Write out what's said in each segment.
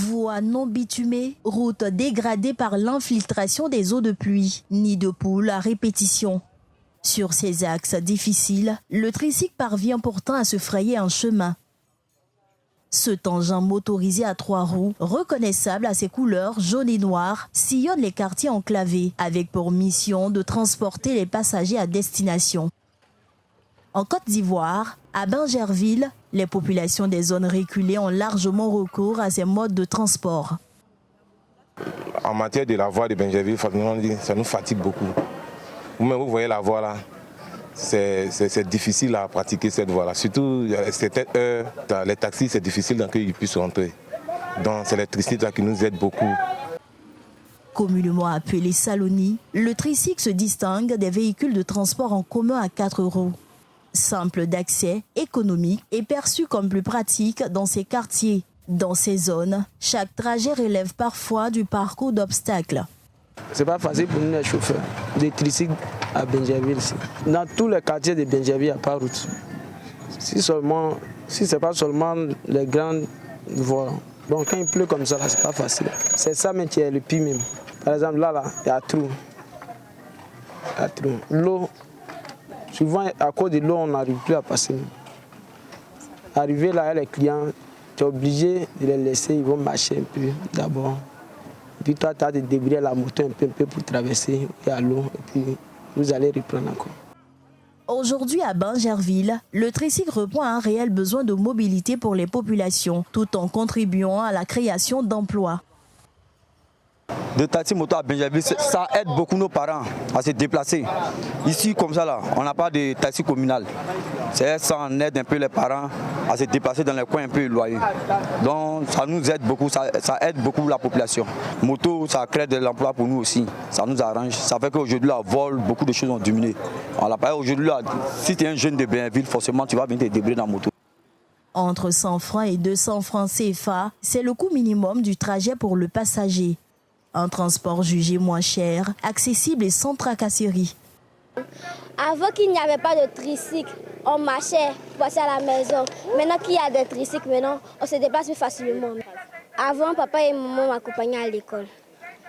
Voies non bitumées, routes dégradées par l'infiltration des eaux de pluie, nids de poules à répétition. Sur ces axes difficiles, le tricycle parvient pourtant à se frayer un chemin. Cet engin motorisé à 3 roues, reconnaissable à ses couleurs jaune et noir, sillonne les quartiers enclavés, avec pour mission de transporter les passagers à destination. En Côte d'Ivoire, à Bingerville, les populations des zones reculées ont largement recours à ces modes de transport. En matière de la voie de Bingerville, ça nous fatigue beaucoup. Vous voyez la voie là. C'est difficile à pratiquer cette voie-là. Surtout, à certaines heures, les taxis, c'est difficile qu'ils puissent rentrer. Donc, c'est l'électricité qui nous aide beaucoup. Communément appelé Saloni, le tricycle se distingue des véhicules de transport en commun à 4 roues. Simple d'accès, économique et perçu comme plus pratique dans ces quartiers. Dans ces zones, chaque trajet relève parfois du parcours d'obstacles. C'est pas facile pour nous les chauffeurs de tricycle à Bingerville. Dans tous les quartiers de Bingerville, il n'y a pas de route. Si ce n'est pas seulement les grandes voies. Donc quand il pleut comme ça, c'est pas facile. C'est ça même qui est le pire même. Par exemple, là, il y a trou. L'eau, souvent à cause de l'eau, on n'arrive plus à passer. Arriver là, les clients, tu es obligé de les laisser, ils vont marcher un peu d'abord. Puis toi, tu as de débrouiller la moto un peu pour traverser à l'eau et puis vous allez reprendre encore. Aujourd'hui, à Bingerville, le tricycle répond à un réel besoin de mobilité pour les populations, tout en contribuant à la création d'emplois. De taxi moto à Bingerville, ça aide beaucoup nos parents à se déplacer. Ici, comme ça, là, on n'a pas de taxi communal. Ça en aide un peu les parents à se déplacer dans les coins un peu éloignés. Donc, ça nous aide beaucoup, ça aide beaucoup la population. Moto, ça crée de l'emploi pour nous aussi. Ça nous arrange. Ça fait qu'aujourd'hui, là, vol, beaucoup de choses ont diminué. Aujourd'hui, là, si tu es un jeune de Bingerville, forcément, tu vas venir te débrouiller dans la moto. Entre 100 francs et 200 francs CFA, c'est le coût minimum du trajet pour le passager. Un transport jugé moins cher, accessible et sans tracasserie. Avant qu'il n'y avait pas de tricycle, on marchait pour passer à la maison. Maintenant qu'il y a des tricycles, on se déplace plus facilement. Avant, papa et maman m'accompagnaient à l'école.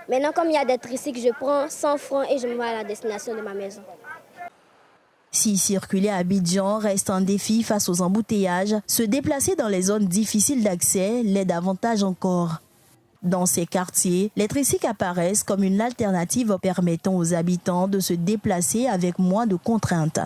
Maintenant, comme il y a des tricycles, je prends 100 francs et je me vais à la destination de ma maison. Si circuler à Abidjan reste un défi face aux embouteillages, se déplacer dans les zones difficiles d'accès l'est davantage encore. Dans ces quartiers, les tricycles apparaissent comme une alternative permettant aux habitants de se déplacer avec moins de contraintes.